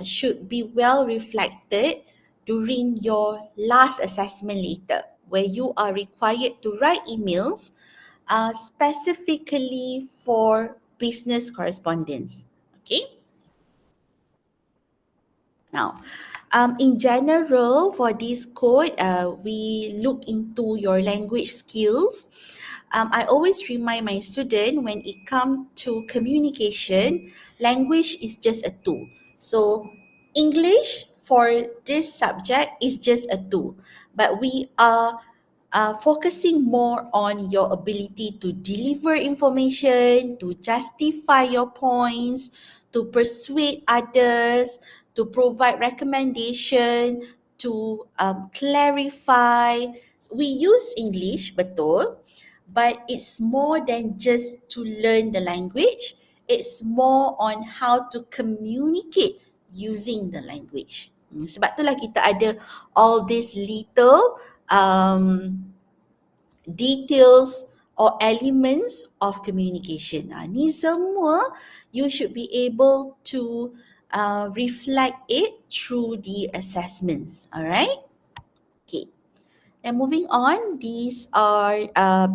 should be well reflected during your last assessment later, where you are required to write emails specifically for business correspondence. Okay. Now, in general, for this code, we look into your language skills. I always remind my student when it comes to communication, language is just a tool. So, English for this subject is just a tool, but we are focusing more on your ability to deliver information, to justify your points, to persuade others, to provide recommendation, to clarify. We use English, betul, but it's more than just to learn the language. It's more on how to communicate using the language. Sebab itulah kita ada all these little details or elements of communication. Ni semua you should be able to reflect it through the assessments. Alright? Okay. And moving on, these are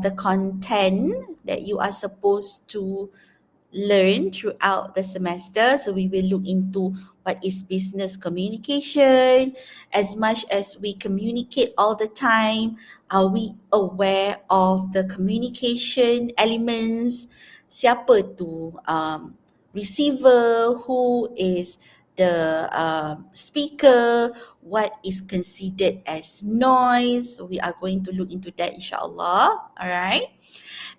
the content that you are supposed to learn throughout the semester. So we will look into what is business communication. As much as we communicate all the time, are we aware of the communication elements? Siapa tu receiver? Who is the speaker? What is considered as noise? So we are going to look into that, inshallah. All right.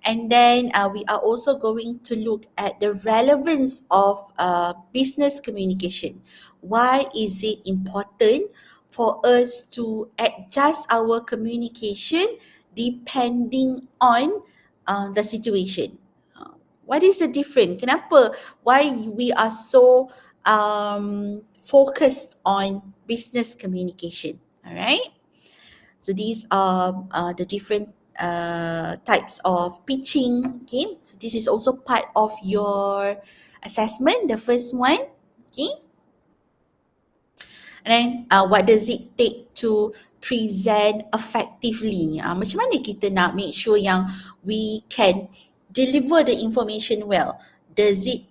And then we are also going to look at the relevance of business communication. Why is it important for us to adjust our communication depending on the situation? What is the difference? Kenapa? Why we are so focused on business communication? All right. So these are the different types of pitching. Okay, so this is also part of your assessment. The first one. Okay, and then what does it take to present effectively? Macam mana kita nak make sure yang we can deliver the information well? Does it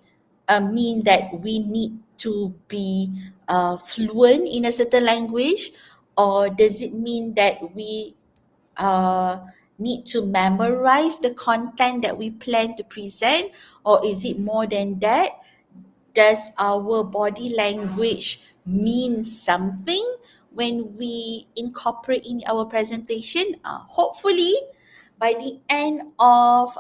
mean that we need to be fluent in a certain language, or does it mean that we need to memorize the content that we plan to present, or is it more than that? Does our body language mean something when we incorporate in our presentation? Hopefully by the end of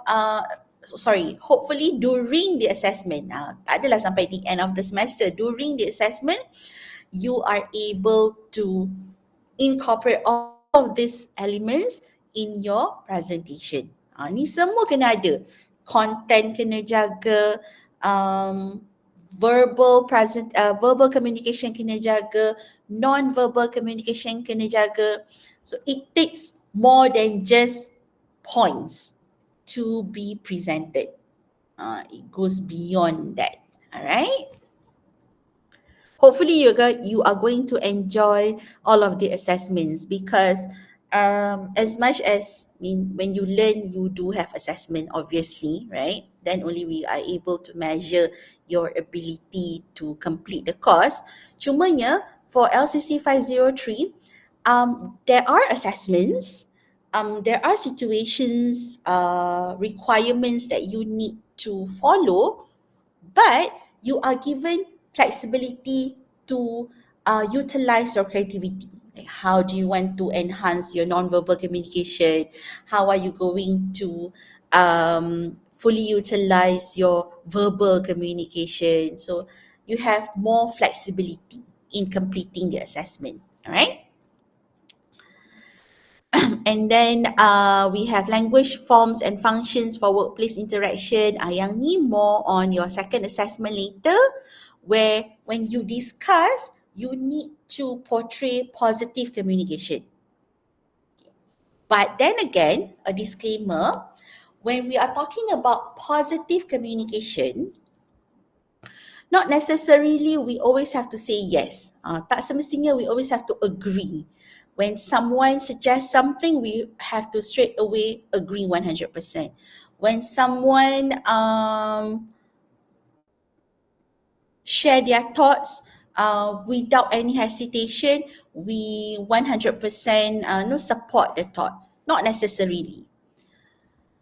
hopefully during the assessment, tak adalah sampai the end of the semester, during the assessment you are able to incorporate all of these elements in your presentation. Ni semua kena ada. Content kena jaga, verbal communication kena jaga, non-verbal communication kena jaga. So it takes more than just points to be presented. It goes beyond that. Alright? Hopefully you are going to enjoy all of the assessments, because as much as when you learn, you do have assessment, obviously, right? Then only we are able to measure your ability to complete the course. Cumanya for LCC 503, there are assessments, there are situations, requirements that you need to follow, but you are given flexibility to utilize your creativity. Like, how do you want to enhance your non-verbal communication? How are you going to fully utilize your verbal communication? So you have more flexibility in completing the assessment. All right. And then we have language forms and functions for workplace interaction. Yang ni more on your second assessment later, where when you discuss, you need to portray positive communication. But then again, a disclaimer, when we are talking about positive communication, Not necessarily we always have to say yes. Tak semestinya we always have to agree. When someone suggests something, we have to straight away agree 100%. When someone share their thoughts without any hesitation, we 100% no support the thought. Not necessarily.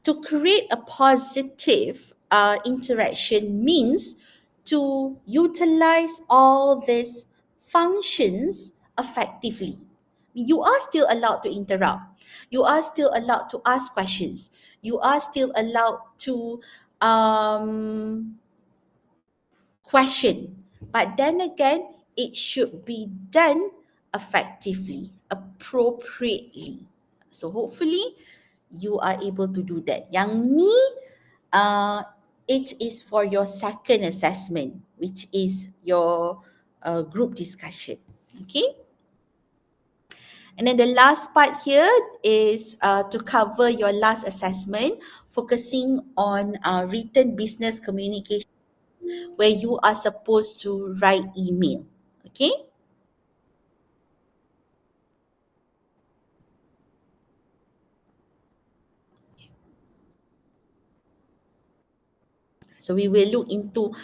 To create a positive interaction means to utilize all these functions effectively. You are still allowed to interrupt. You are still allowed to ask questions. You are still allowed to um, question. But then again, it should be done effectively, appropriately. So hopefully you are able to do that. Yang ni, uh, it is for your second assessment, which is your group discussion. Okay. And then the last part here is to cover your last assessment, focusing on written business communication where you are supposed to write email. Okay. So we will look into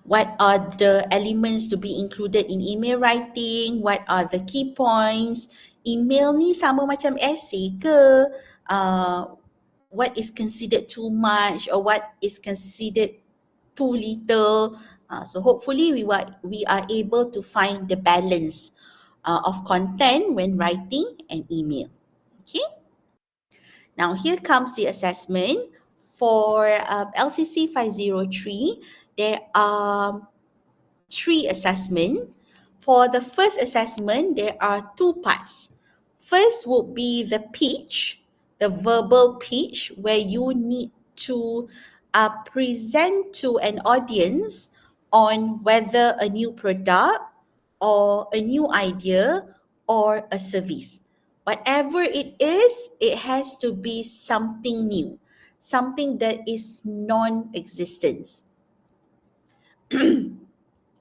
what are the elements to be included in email writing, what are the key points. Email ni sama macam essay ke? What is considered too much or what is considered too little? So hopefully we are able to find the balance of content when writing an email. Okay. Now, here comes the assessment. For LCC 503, there are three assessments. For the first assessment, there are two parts. First would be the pitch, the verbal pitch, where you need to present to an audience on whether a new product or a new idea or a service. Whatever it is, it has to be something new, something that is non existence.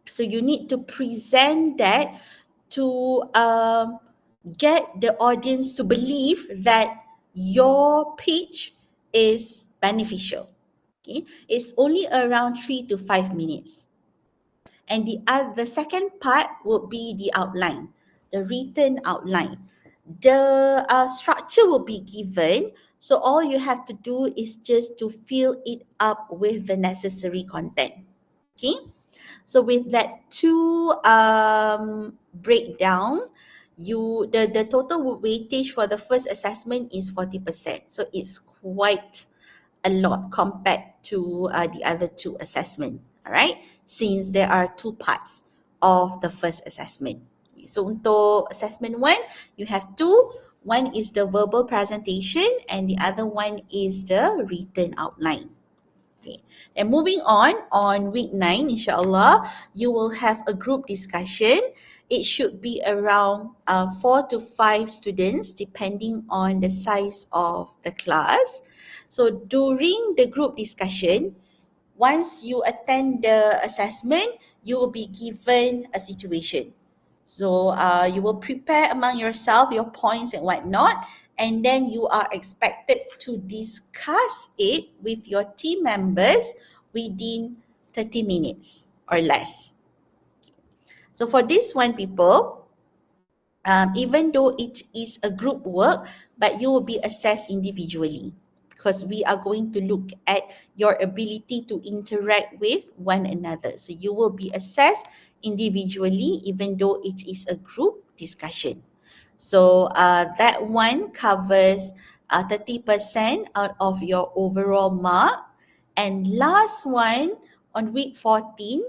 So you need to present that to get the audience to believe that your pitch is beneficial. Okay, it's only around 3 to 5 minutes. And the second part would be the outline, the written outline. The structure will be given, so all you have to do is just to fill it up with the necessary content. Okay. So with that two breakdown, the total weightage for the first assessment is 40%. So it's quite a lot compared to the other two assessment. All right, since there are two parts of the first assessment. So untuk assessment one, you have two. One is the verbal presentation and the other one is the written outline. Okay. And moving on week 9, inshallah, you will have a group discussion. It should be around 4 to 5 students, depending on the size of the class. So during the group discussion, once you attend the assessment, you will be given a situation. So you will prepare among yourself your points and whatnot, and then you are expected to discuss it with your team members within 30 minutes or less. So for this one, people, even though it is a group work, but you will be assessed individually because we are going to look at your ability to interact with one another. So you will be assessed individually, even though it is a group discussion. So that one covers 30% out of your overall mark. And last one, on week 14,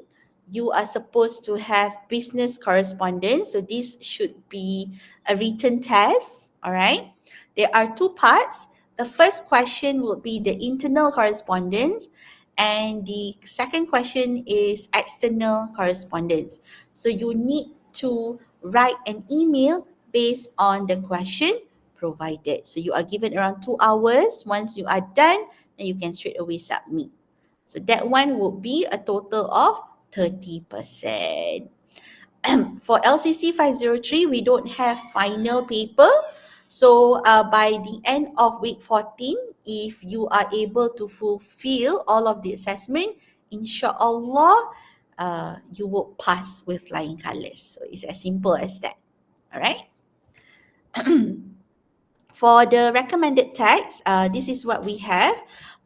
you are supposed to have business correspondence. So this should be a written test. All right. There are two parts. The first question will be the internal correspondence, and the second question is external correspondence. So you need to write an email based on the question provided. So you are given around 2 hours. Once you are done, then you can straight away submit. So that one would be a total of 30%. For LCC 503, we don't have final paper. So by the end of week 14, if you are able to fulfill all of the assessment, inshallah, you will pass with flying colors. So it's as simple as that. All right. For the recommended tax, this is what we have,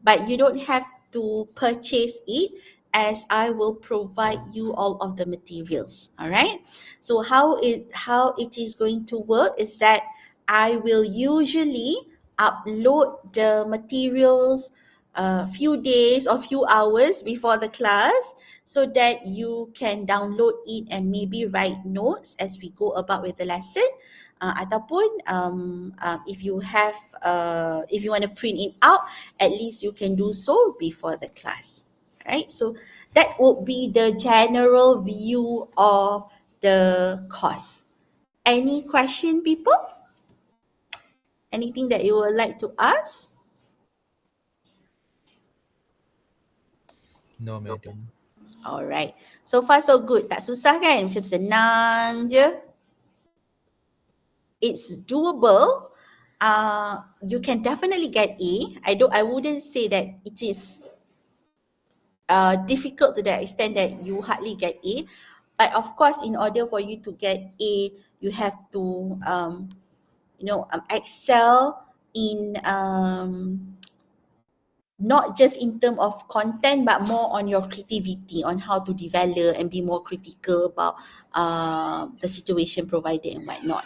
but you don't have to purchase it as I will provide you all of the materials. All right. So how it is going to work is that I will usually upload the materials a few days or few hours before the class so that you can download it and maybe write notes as we go about with the lesson. Ataupun if you have if you want to print it out, at least you can do so before the class. Right, so that would be the general view of the course. Any question, people? Anything that you would like to ask? No, madam. Alright, so far so good. Tak susah kan? Macam senang je. It's doable. You can definitely get A. I wouldn't say that it is difficult to that extent that you hardly get A. But of course, in order for you to get A, you have to excel in not just in terms of content, but more on your creativity, on how to develop and be more critical about the situation provided and whatnot.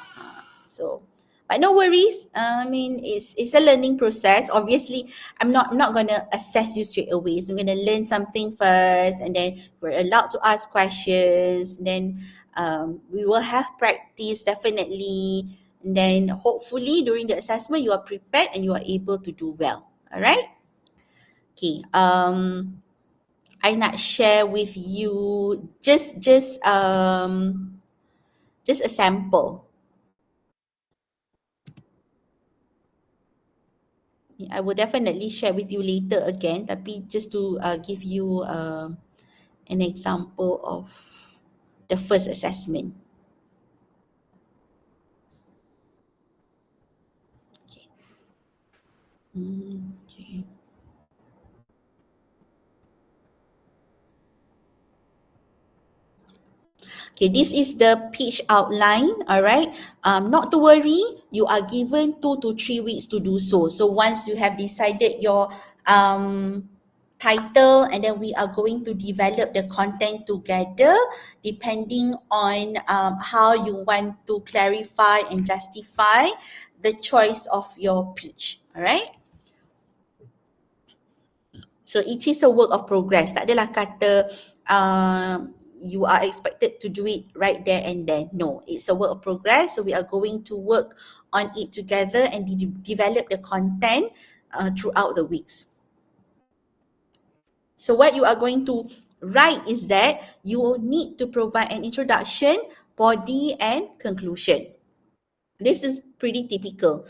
But no worries. I mean, it's a learning process. Obviously, I'm not gonna assess you straight away. So I'm gonna learn something first, and then we're allowed to ask questions. Then we will have practice definitely. And then hopefully during the assessment you are prepared and you are able to do well. All right. Okay. I nak share with you just a sample. I will definitely share with you later again, tapi just to give you an example of the first assessment. Okay. Okay. Okay, this is the pitch outline, all right? Not to worry, you are given 2 to 3 weeks to do so. So once you have decided your title, and then we are going to develop the content together depending on how you want to clarify and justify the choice of your pitch, all right? So it is a work of progress. Tak adalah kata you are expected to do it right there and then. No, it's a work of progress. So we are going to work on it together and develop the content throughout the weeks. So what you are going to write is that you need to provide an introduction, body and conclusion. This is pretty typical.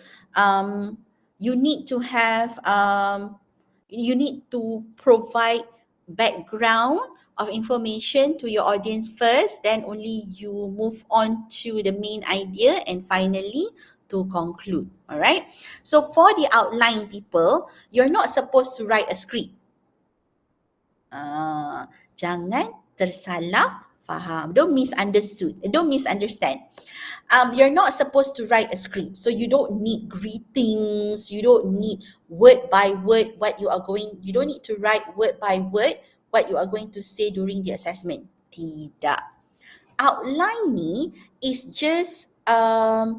You need to have you need to provide background of information to your audience first, then only you move on to the main idea and finally to conclude. All right. So for the outline, people, you're not supposed to write a script. Jangan tersalah faham. Don't misunderstand. You're not supposed to write a script. So you don't need greetings. You don't need word by word you don't need to write word by word what you are going to say during the assessment. Tidak. Outline ni is just a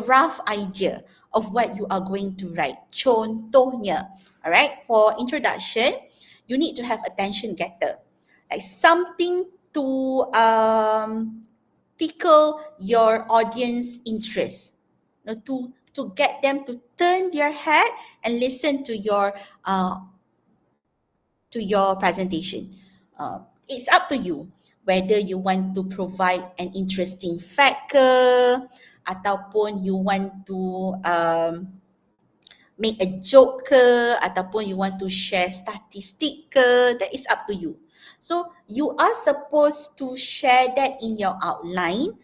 rough idea of what you are going to write. Contohnya, alright, for introduction, you need to have attention getter. Like something to tickle your audience interest, to get them to turn their head and listen to your presentation. It's up to you whether you want to provide an interesting fact ke, ataupun you want to make a joke ke, ataupun you want to share statistic ke, that is up to you. So you are supposed to share that in your outline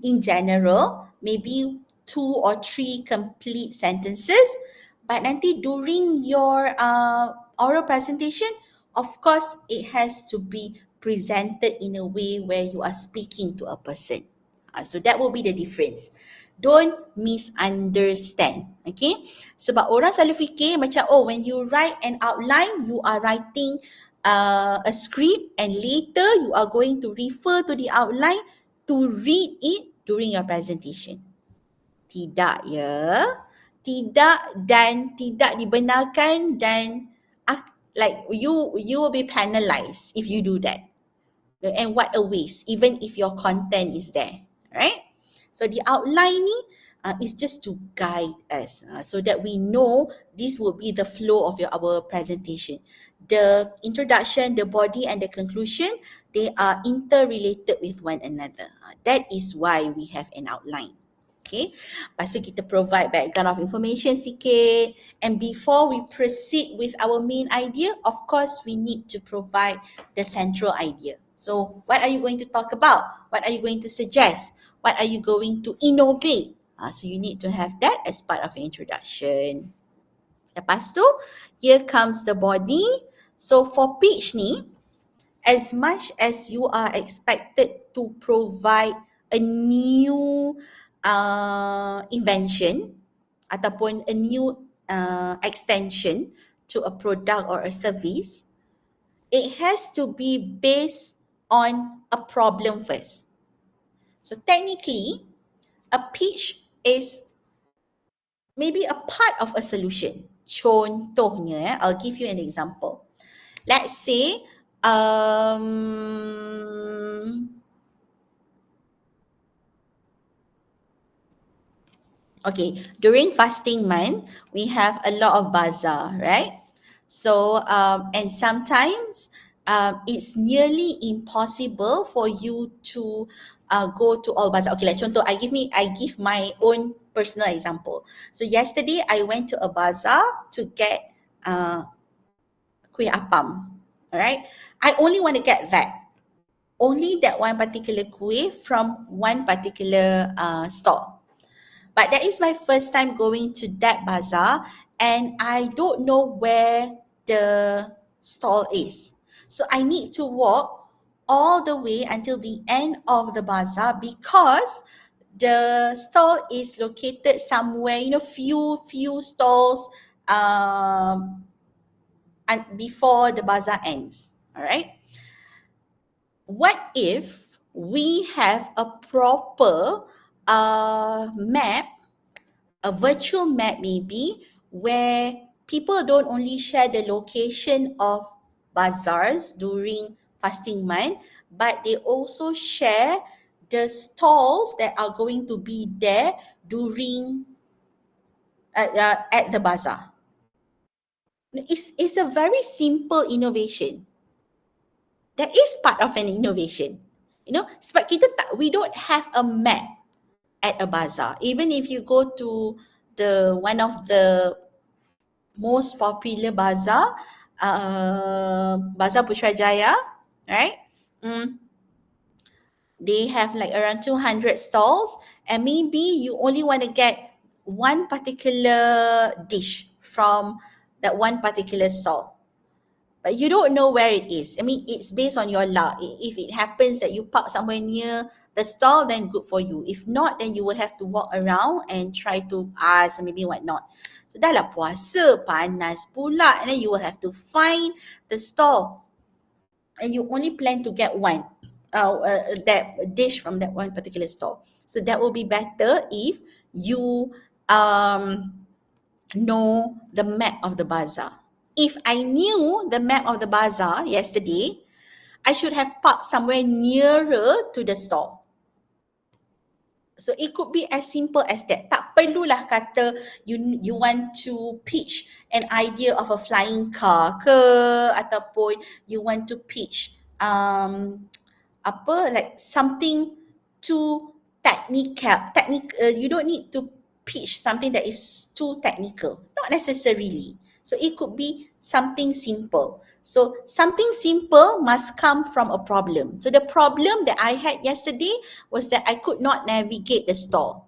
in general, maybe two or three complete sentences. But nanti during your oral presentation, of course, it has to be presented in a way where you are speaking to a person. So that will be the difference. Don't misunderstand. Okay? Sebab orang selalu fikir macam, oh, when you write an outline, you are writing a script and later you are going to refer to the outline to read it during your presentation. Tidak ya. Tidak dan tidak dibenarkan dan like you will be penalized if you do that. And what a waste, even if your content is there, right? So the outline ni is just to guide us so that we know this will be the flow of our presentation. The introduction, the body and the conclusion, they are interrelated with one another. That is why we have an outline. Okay, lepas tu kita provide background of information sikit, and before we proceed with our main idea, of course we need to provide the central idea. So what are you going to talk about? What are you going to suggest? What are you going to innovate? So you need to have that as part of your introduction. Lepas tu, here comes the body. So for pitch ni, as much as you are expected to provide a new invention ataupun a new extension to a product or a service, it has to be based on a problem first. So technically, a pitch is maybe a part of a solution. Contohnya, I'll give you an example. Let's say, okay, during fasting month, we have a lot of bazaar, right? So, and sometimes it's nearly impossible for you to go to all bazaar. Okay, like contoh, I give my own personal example. So yesterday I went to a bazaar to get kuih apam. All right, I only want to get that. Only that one particular kuih from one particular store. But that is my first time going to that bazaar and I don't know where the stall is. So I need to walk all the way until the end of the bazaar because the stall is located somewhere, few stalls and before the bazaar ends. All right. What if we have a proper map, a virtual map maybe, where people don't only share the location of bazaars during fasting month, but they also share the stalls that are going to be there during at the bazaar. It's a very simple innovation. That is part of an innovation. Sebab we don't have a map at a bazaar. Even if you go to the one of the most popular bazaar, Bazaar Putrajaya, right? They have like around 200 stalls and maybe you only want to get one particular dish from that one particular stall. But you don't know where it is. I mean, it's based on your luck. If it happens that you park somewhere near the stall, then good for you. If not, then you will have to walk around and try to ask maybe whatnot. So dah lah puasa, panas pula. And then you will have to find the stall. And you only plan to get one, that dish from that one particular stall. So that will be better if you know the map of the bazaar. If I knew the map of the bazaar yesterday, I should have parked somewhere nearer to the store. So it could be as simple as that. Tak perlulah kata you want to pitch an idea of a flying car ke ataupun you want to pitch like something too technical. You don't need to pitch something that is too technical. Not necessarily. So it could be something simple. So something simple must come from a problem. So the problem that I had yesterday was that I could not navigate the store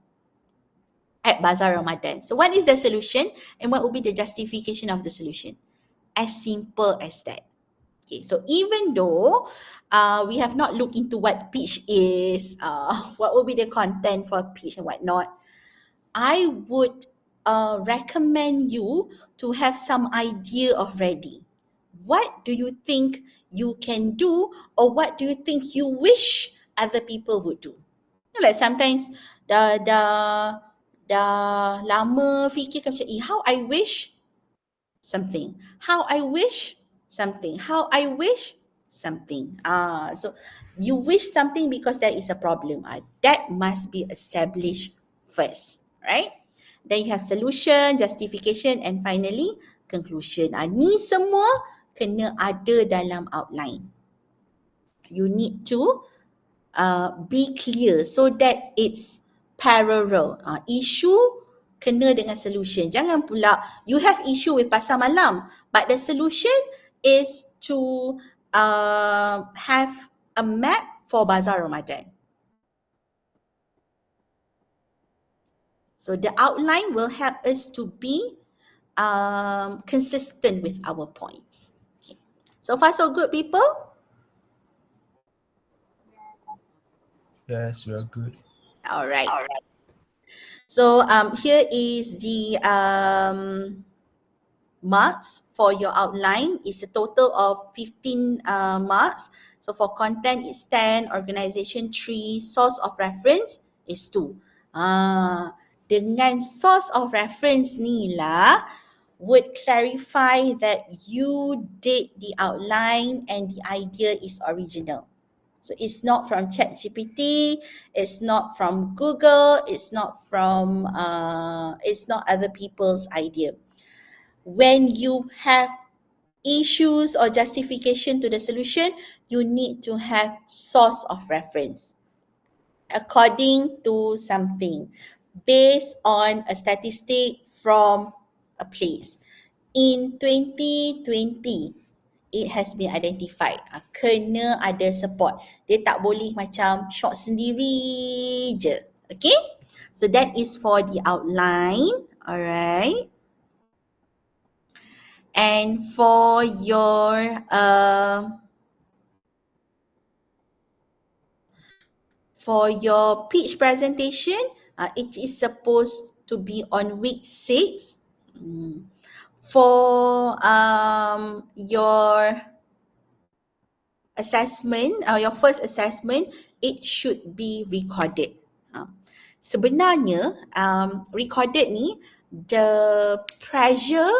at Bazaar Ramadan. So what is the solution and what would be the justification of the solution? As simple as that. Okay, so even though we have not looked into what pitch is, what will be the content for pitch and whatnot, I would recommend you to have some idea of ready. What do you think you can do, or what do you think you wish other people would do? Like sometimes dah lama fikirkan macam, how I wish something. How I wish something. How I wish something. So you wish something because there is a problem. That must be established first, right? Then you have solution, justification, and finally conclusion. Ni semua kena ada dalam outline. You need to be clear so that it's parallel. Issue kena dengan solution. Jangan pula you have issue with pasar malam, but the solution is to have a map for Bazaar Ramadan. So the outline will help us to be consistent with our points. Okay. So far so good, people? Yes, we are good. All right. So here is the marks for your outline. Is a total of 15 marks. So for content it's 10, organization 3, source of reference is 2. Dengan source of reference ni lah would clarify that you did the outline and the idea is original. So it's not from ChatGPT, it's not from Google, it's not other people's idea. When you have issues or justification to the solution, you need to have source of reference according to something based on a statistic from a place. In 2020, it has been identified. Kena ada support. Dia tak boleh macam shot sendiri je. Okay? So that is for the outline. Alright. And for your pitch presentation, it is supposed to be on week 6. For your assessment, your first assessment, it should be recorded. Sebenarnya recorded ni, the pressure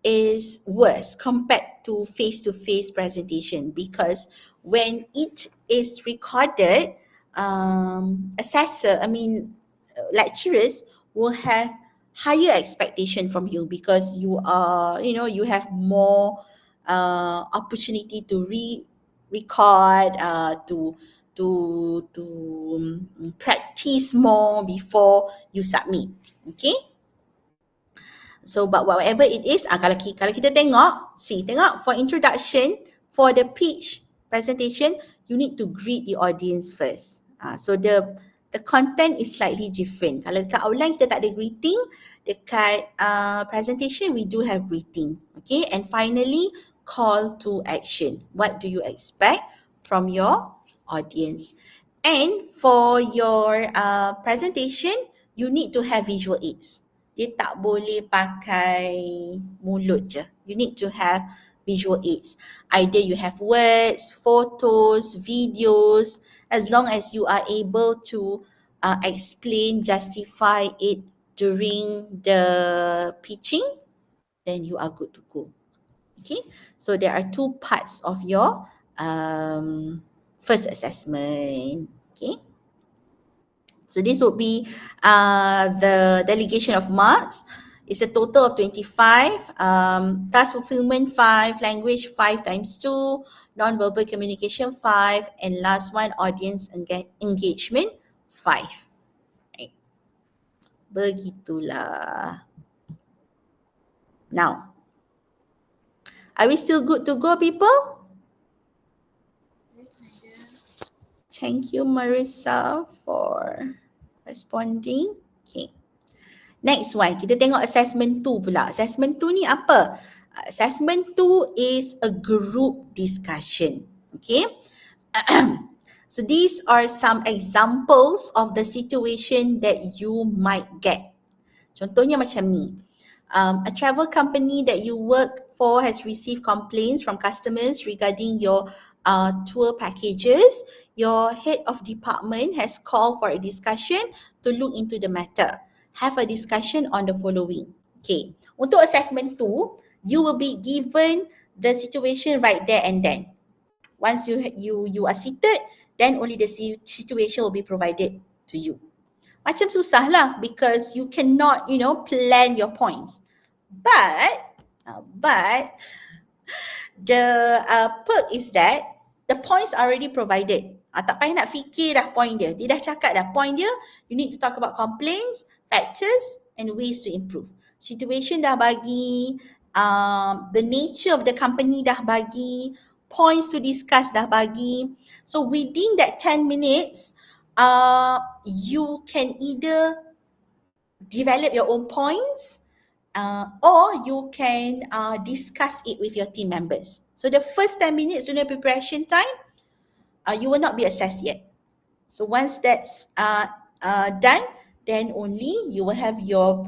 is worse compared to face-to-face presentation, because when it is recorded, lecturers will have higher expectation from you, because you are, you have more opportunity to record, to practice more before you submit. Okay? So but whatever it is, kalau kita tengok for introduction, for the pitch presentation, you need to greet the audience first. So the content is slightly different. Kalau dekat outline kita tak ada greeting, dekat presentation we do have greeting. Okay, and finally call to action. What do you expect from your audience? And for your presentation, you need to have visual aids. Dia tak boleh pakai mulut je. You need to have visual aids. Either you have words, photos, videos, as long as you are able to explain, justify it during the pitching, then you are good to go. Okay, so there are 2 parts of your first assessment. Okay. So this would be the delegation of marks. It's a total of 25. Task fulfillment 5, language 5 times 2, non-verbal communication 5, and last one, audience engagement 5. Right. Begitulah. Now, Are we still good to go, people? Thank you, Marissa, for responding. Okay. Next one, kita tengok assessment 2 pula. Assessment 2 ni apa? Assessment 2 is a group discussion. Okay. So these are some examples of the situation that you might get. Contohnya macam ni. A travel company that you work for has received complaints from customers regarding your tour packages. Your head of department has called for a discussion to look into the matter. Have a discussion on the following. Okay. Untuk assessment 2, you will be given the situation right there and then. Once you are seated, then only the situation will be provided to you. Macam susah lah because you cannot, plan your points. But the perk is that the points are already provided. Tak payah nak fikir dah point dia. Dia dah cakap dah point dia, you need to talk about complaints, factors and ways to improve. Situation dah bagi, the nature of the company dah bagi, points to discuss dah bagi. So within that 10 minutes, you can either develop your own points or you can discuss it with your team members. So the first 10 minutes during preparation time, you will not be assessed yet. So once that's done, then only you will have your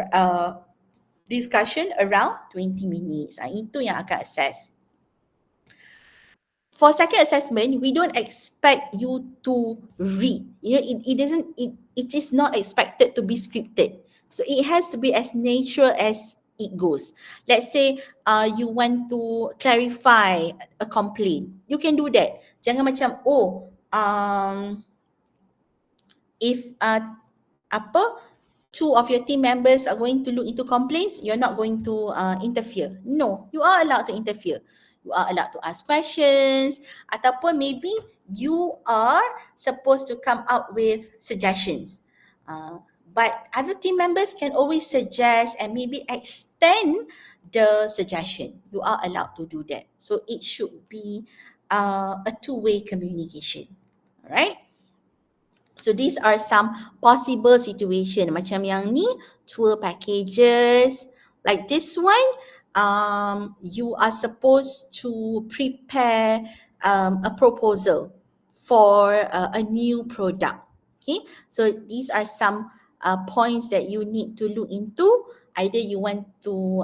discussion around 20 minutes. Itu yang akan assess. For second assessment, we don't expect you to read. It is not expected to be scripted. So it has to be as natural as it goes. Let's say you want to clarify a complaint. You can do that. Jangan macam, if two of your team members are going to look into complaints, you're not going to interfere. No, you are allowed to interfere. You are allowed to ask questions ataupun maybe you are supposed to come up with suggestions. But other team members can always suggest and maybe extend the suggestion. You are allowed to do that. So it should be a two-way communication. Alright? So these are some possible situation. Macam yang ni, tour packages. Like this one, you are supposed to prepare a proposal for a new product. Okay, so these are some points that you need to look into. Either you want to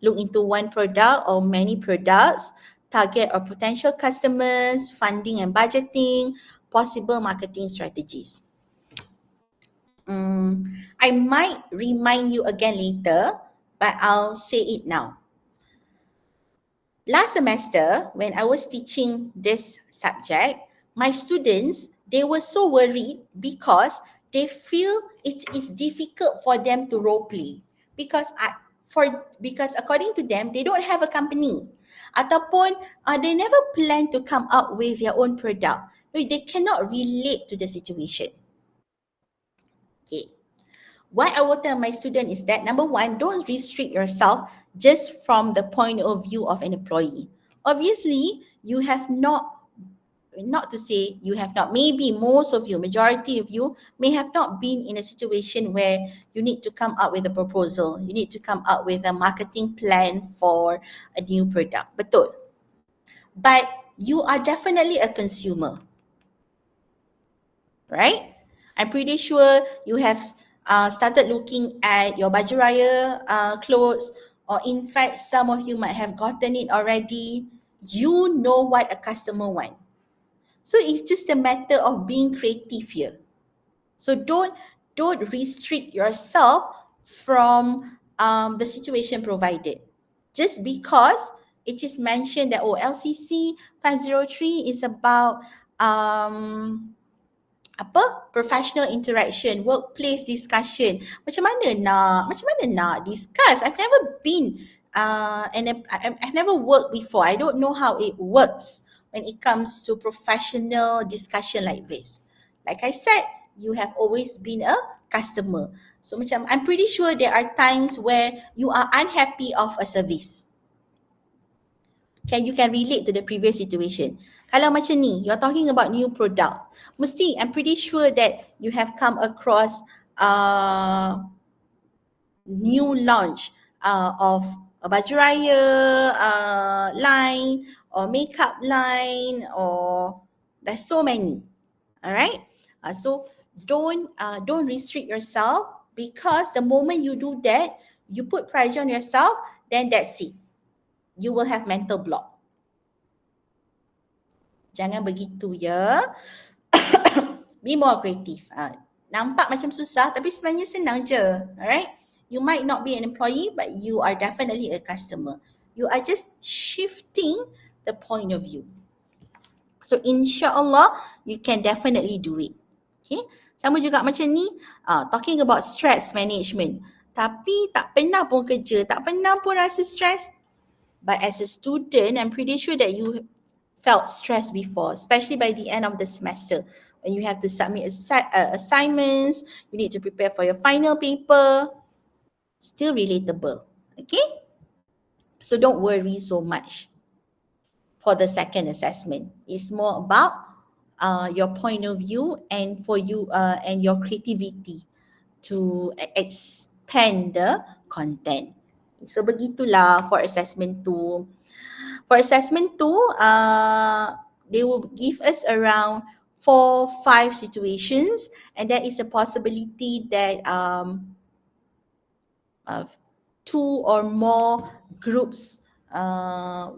look into one product or many products, target or potential customers, funding and budgeting, possible marketing strategies. I might remind you again later, but I'll say it now. Last semester, when I was teaching this subject, my students, they were so worried because they feel it is difficult for them to role play because according to them, they don't have a company ataupun they never plan to come up with their own product. They cannot relate to the situation. Okay. What I will tell my student is that number one, don't restrict yourself just from the point of view of an employee. Obviously, you have not to say you have not, maybe most of you, majority of you may have not been in a situation where you need to come up with a proposal, you need to come up with a marketing plan for a new product. Betul. But you are definitely a consumer. Right? I'm pretty sure you have started looking at your baju raya clothes, or in fact, some of you might have gotten it already. You know what a customer wants. So it's just a matter of being creative here. So don't restrict yourself from the situation provided. Just because it is mentioned that LCC 503 is about professional interaction, workplace discussion. Macam mana nak discuss? I've never been and I've never worked before. I don't know how it works when it comes to professional discussion like this. Like I said, you have always been a customer. So macam I'm pretty sure there are times where you are unhappy of a service. You can relate to the previous situation. Kalau macam ni, you're talking about new product. Mesti, I'm pretty sure that you have come across new launch of a baju raya line or makeup line, or there's so many. All right. So don't restrict yourself, because the moment you do that, you put pressure on yourself, then that's it. You will have mental block. Jangan begitu ya. Be more creative. Nampak macam susah tapi sebenarnya senang je. Alright? You might not be an employee, but you are definitely a customer. You are just shifting the point of view. So insyaAllah, you can definitely do it. Okay? Sama juga macam ni, talking about stress management. Tapi tak pernah pun kerja, tak pernah pun rasa stress. But as a student, I'm pretty sure that you felt stressed before, especially by the end of the semester. When you have to submit assignments, you need to prepare for your final paper. Still relatable. Okay? So don't worry so much for the second assessment. It's more about your point of view and for you and your creativity to expand the content. So begitulah for assessment 2. For assessment 2, they will give us around 4-5 situations, and there is a possibility that 2 or more groups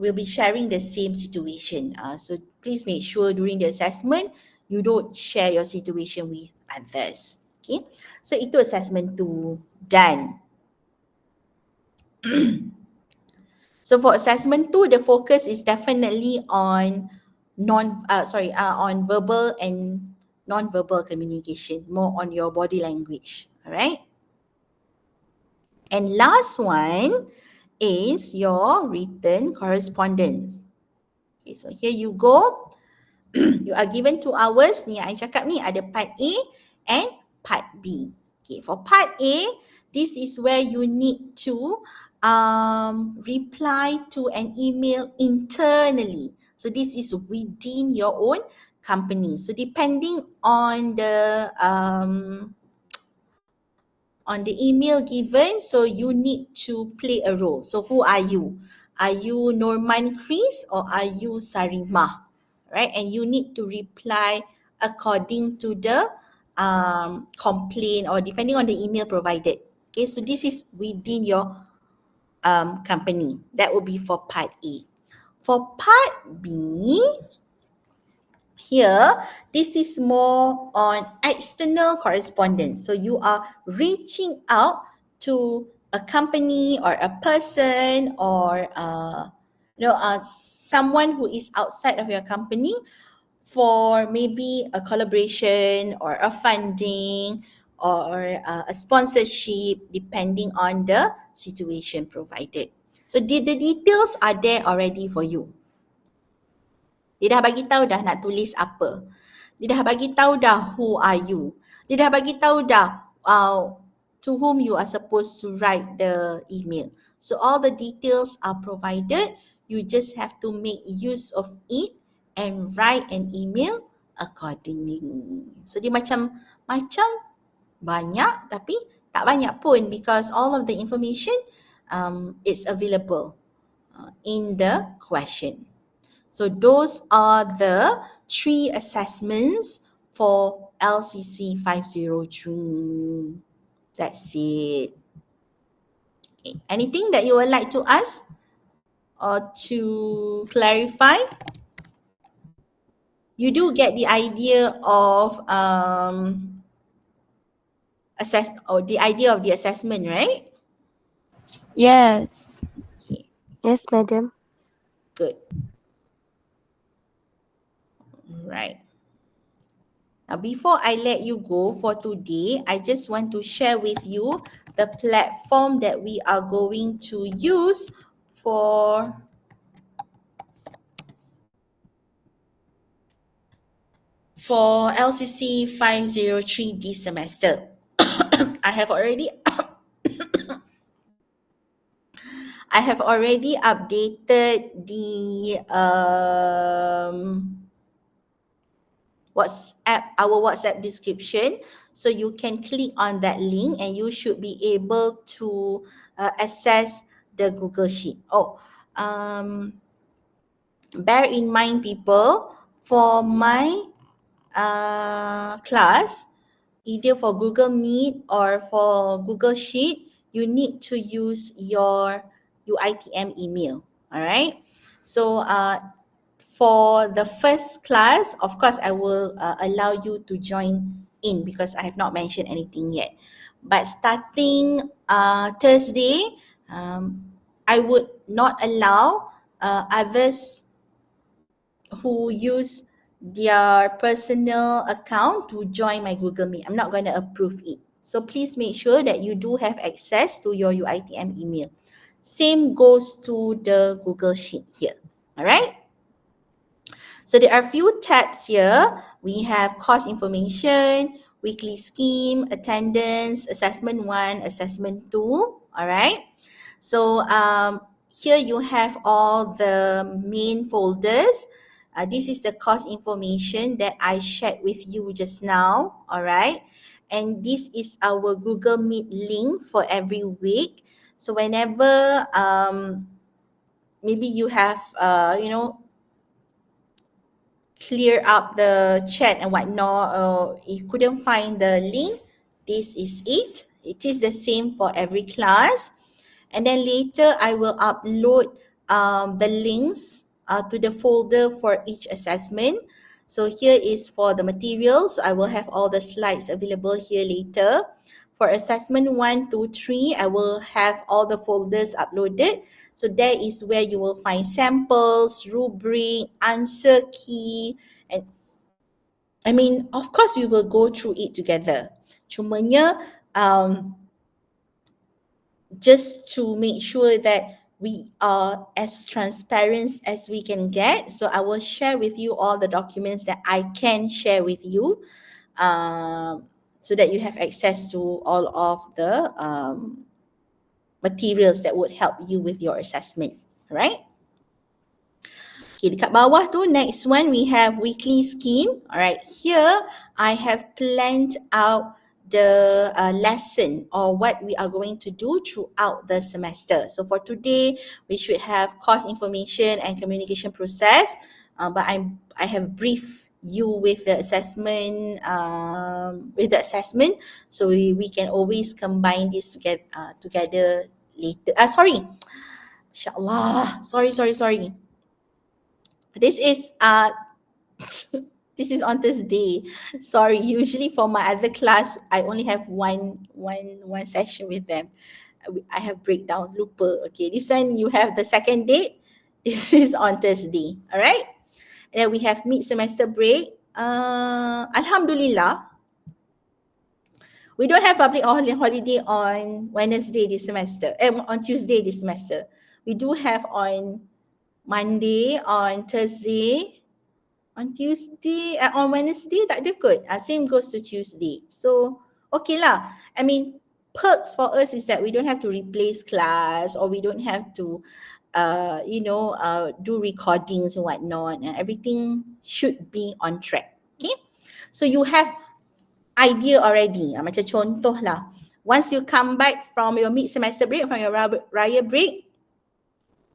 will be sharing the same situation. So please make sure during the assessment you don't share your situation with others. Okay, so itu assessment 2 done. So for assessment 2, the focus is definitely on on verbal and non-verbal communication, more on your body language. All right. And last one is your written correspondence. Okay, so here you go. You are given 2 hours. Ni I cakap ni ada part A and part B. Okay, for part A, this is where you need to reply to an email internally. So this is within your own company. So depending on the email given, so you need to play a role. So who are you? Are you Norman Chris or are you Sarimah? Right? And you need to reply according to the complaint or depending on the email provided. Okay, so this is within your company. That will be for part A. For part B, here, this is more on external correspondence. So you are reaching out to a company or a person or someone who is outside of your company for maybe a collaboration or a funding or a sponsorship, depending on the situation provided. So the details are there already for you. Dia dah bagi tahu dah nak tulis apa. Dia dah bagi tahu dah who are you. Dia dah bagi tahu dah to whom you are supposed to write the email. So all the details are provided. You just have to make use of it and write an email accordingly. So dia macam banyak tapi tak banyak pun, because all of the information is available in the question. So those are the 3 assessments for LCC 503. That's it. Okay. Anything that you would like to ask or to clarify? You do get the idea of the idea of the assessment, right? Yes. Okay. Yes, madam. Good. Right. Now, before I let you go for today, I just want to share with you the platform that we are going to use for LCC 503 this semester. I have already I have already updated the our WhatsApp description. So you can click on that link and you should be able to access the Google Sheet. Bear in mind, people, for my class, either for Google Meet or for Google Sheet, you need to use your UITM email. All right. So for the first class, of course, I will allow you to join in because I have not mentioned anything yet. But starting Thursday, I would not allow others who use their personal account to join my Google Meet. I'm not going to approve it. So please make sure that you do have access to your UITM email. Same goes to the Google Sheet here. All right. So there are a few tabs here. We have course information, weekly scheme, attendance, assessment 1, assessment 2. All right. So here you have all the main folders. This is the course information that I shared with you just now. All right. And this is our Google Meet link for every week. So whenever maybe you have, clear up the chat and whatnot, you couldn't find the link, this is it. It is the same for every class. And then later I will upload the links to the folder for each assessment. So here is for the materials. I will have all the slides available here later. For assessment 1, 2, 3, I will have all the folders uploaded. So that is where you will find samples, rubric, answer key, and I mean, of course, we will go through it together. Cumanya, just to make sure that we are as transparent as we can get. So I will share with you all the documents that I can share with you, so that you have access to all of the materials that would help you with your assessment. All right. Okay, dekat bawah tu, next one we have weekly scheme. Alright, here I have planned out the lesson or what we are going to do throughout the semester. So for today, we should have course information and communication process. But I have briefed you with the assessment, so we can always combine this together later. Sorry, inshallah. Sorry. This is this is on Thursday. Sorry. Usually for my other class, I only have one session with them. I have breakdowns. Lupa. Okay. This one you have the second date. This is on Thursday. All right. And then we have mid semester break. Alhamdulillah, we don't have public holiday on Wednesday this semester. On Tuesday this semester. We do have on Monday, on Thursday, on Tuesday, on Wednesday tak ada kot. Same goes to Tuesday. So, okay lah. I mean, perks for us is that we don't have to replace class or we don't have to, do recordings and whatnot. Everything should be on track. Okay? So, you have idea already. Macam contoh lah. Once you come back from your mid-semester break, from your raya break,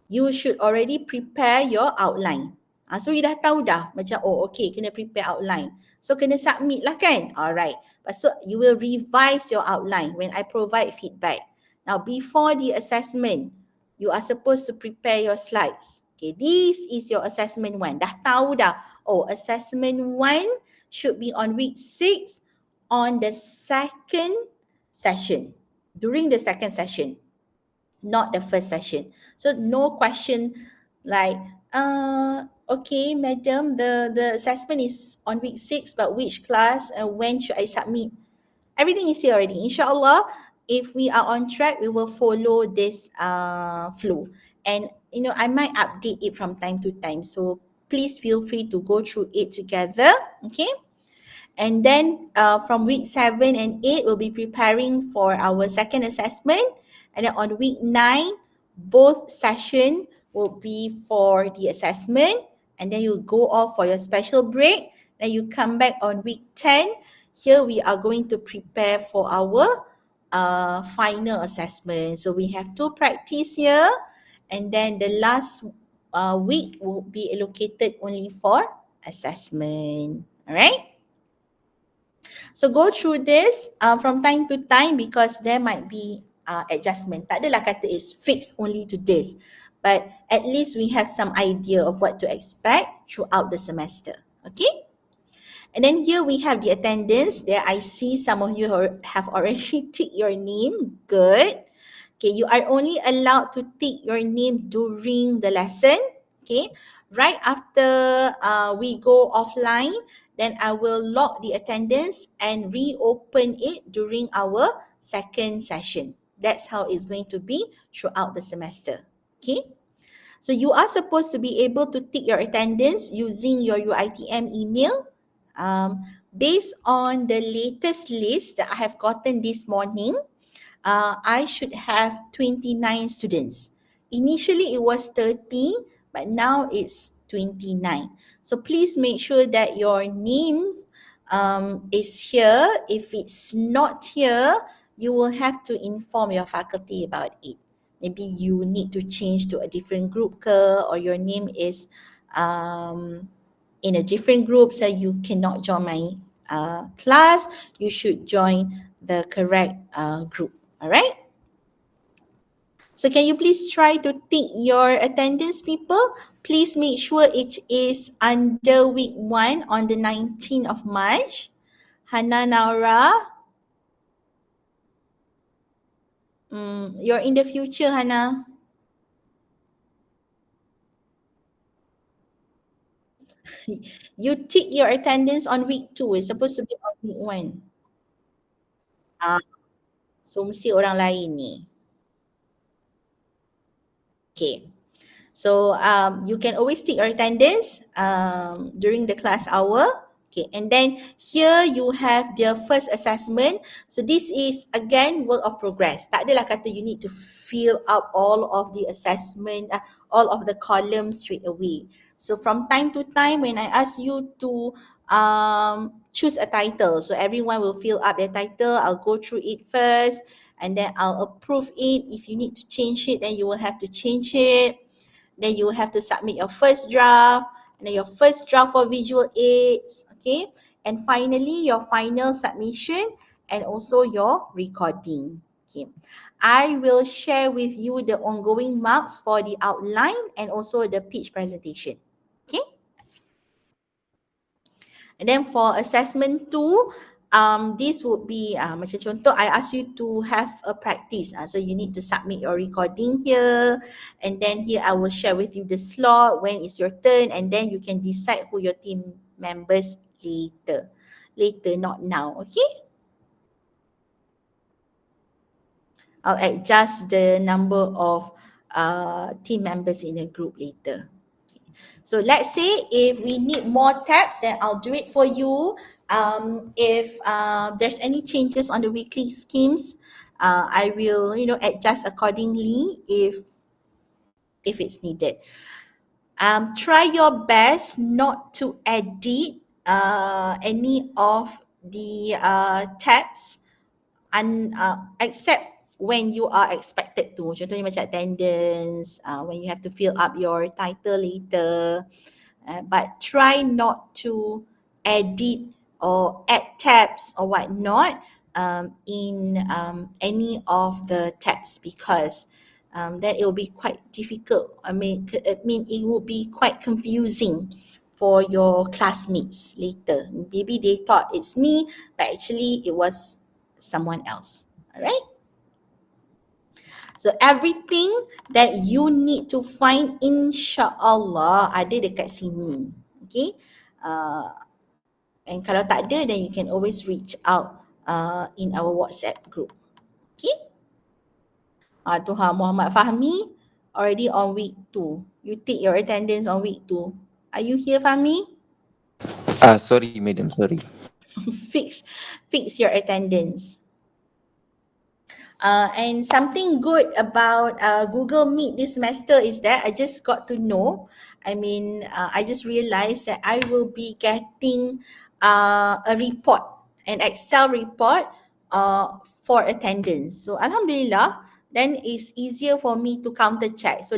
you should already prepare your outline. So you dah tahu dah macam okay, kena prepare outline. So kena submit lah kan. Alright. So you will revise your outline when I provide feedback. Now before the assessment, you are supposed to prepare your slides. Okay, this is your assessment 1. Dah tahu dah. Assessment 1 should be on week 6 on the second session. During the second session. Not the first session. So no question like, okay, madam, the assessment is on week 6, but which class and when should I submit? Everything is here already. Inshallah, if we are on track, we will follow this flow. And, I might update it from time to time. So please feel free to go through it together. Okay. And then from week 7 and 8, we'll be preparing for our second assessment. And then on week 9, both session will be for the assessment, and then you go off for your special break. Then you come back on week 10. Here we are going to prepare for our final assessment. So we have 2 practice here, and then the last week will be allocated only for assessment. All right. So go through this from time to time because there might be adjustment. Tak adalah kata it's fixed only to this. But at least we have some idea of what to expect throughout the semester. Okay? And then here we have the attendance. There I see some of you have already ticked your name. Good. Okay, you are only allowed to tick your name during the lesson. Okay, right after we go offline, then I will log the attendance and reopen it during our second session. That's how it's going to be throughout the semester. Okay. So you are supposed to be able to tick your attendance using your UiTM email. Based on the latest list that I have gotten this morning, I should have 29 students. Initially, it was 30, but now it's 29. So please make sure that your name is here. If it's not here, you will have to inform your faculty about it. Maybe you need to change to a different group or your name is in a different group, so you cannot join my class. You should join the correct group. All right. So can you please try to tick your attendance, people? Please make sure it is under week 1 on the 19th of March. Hana Naura. You're in the future, Hana. You tick your attendance on week 2. It's supposed to be on week 1. Ah, so mesti orang lain ni. Okay. So you can always take your attendance during the class hour. Okay, and then here you have the first assessment. So this is again work of progress. Tak adalah kata you need to fill up all of the assessment, all of the columns straight away. So from time to time when I ask you to choose a title, so everyone will fill up their title. I'll go through it first and then I'll approve it. If you need to change it, then you will have to change it. Then you have to submit your first draft, and then your first draft for visual aids, okay? And finally, your final submission and also your recording, okay? I will share with you the ongoing marks for the outline and also the pitch presentation, okay? And then for assessment 2, this would be macam contoh I ask you to have a practice. So you need to submit your recording here, and then here I will share with you the slot, when is your turn, and then you can decide who your team members later. Later, not now, okay? I'll adjust the number of team members in a group later. So let's say if we need more tabs, then I'll do it for you. If there's any changes on the weekly schemes, I will, adjust accordingly if it's needed. Try your best not to edit any of the tabs except when you are expected to. Contohnya macam attendance, when you have to fill up your title later. But try not to edit or add tabs or whatnot in any of the tabs, because then it will be quite difficult. I mean it will be quite confusing for your classmates later. Maybe they thought it's me, but actually it was someone else. All right. So everything that you need to find, insya-Allah ada dekat sini. Okay. And kalau tak ada, then you can always reach out in our WhatsApp group. Okay. Muhammad Fahmi already on week 2. You take your attendance on week 2. Are you here, Fahmi? Sorry, madam, sorry. fix your attendance. And something good about Google Meet this semester is that I just got to know. I just realized that I will be getting a report, an Excel report for attendance. So Alhamdulillah, then it's easier for me to counter check. So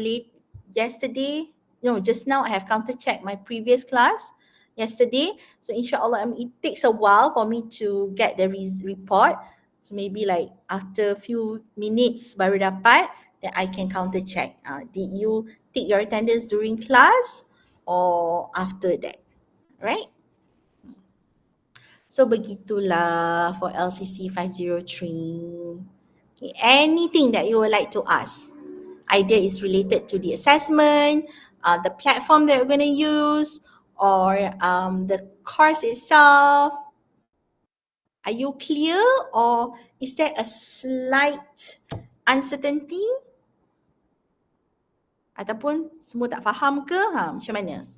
yesterday, no, just now I have counter checked my previous class yesterday. So inshallah, it takes a while for me to get the report. So maybe like after a few minutes baru dapat, then I can counter check. Did you take your attendance during class or after that? Right? So begitulah for LCC 503. Okay, anything that you would like to ask, either is related to the assessment, the platform that we're going to use, or the course itself. Are you clear, or is there a slight uncertainty? Ataupun semua tak faham ke? Macam mana?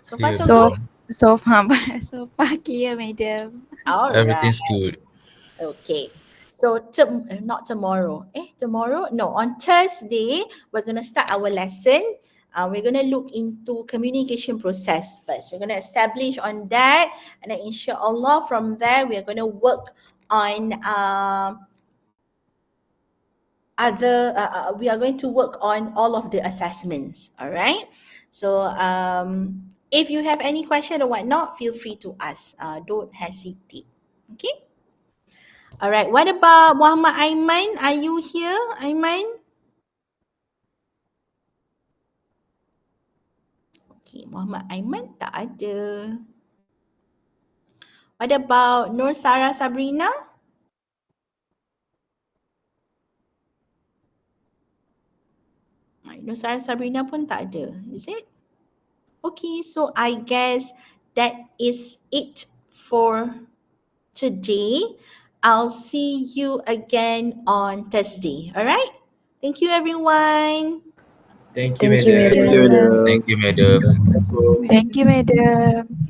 So far Clear, so good? madam. So far, so far clear, madam. Alright. Everything's good. Okay. So not tomorrow. Tomorrow? No, on Thursday, we're going to start our lesson. We're going to look into communication process first. We're going to establish on that, and then inshallah from there, we're going to work on we are going to work on all of the assessments. All right. So if you have any question or whatnot, feel free to ask. Don't hesitate. Okay. All right. What about Muhammad Aiman? Are you here, Aiman? Okay, Muhammad Aiman tak ada. What about Nur Sarah Sabrina? Nur Sarah Sabrina pun tak ada. Is it? Okay, so I guess that is it for today. I'll see you again on Thursday. All right? Thank you, everyone. Thank you, Thank you, madam. madam. Thank you, madam. Thank you, madam.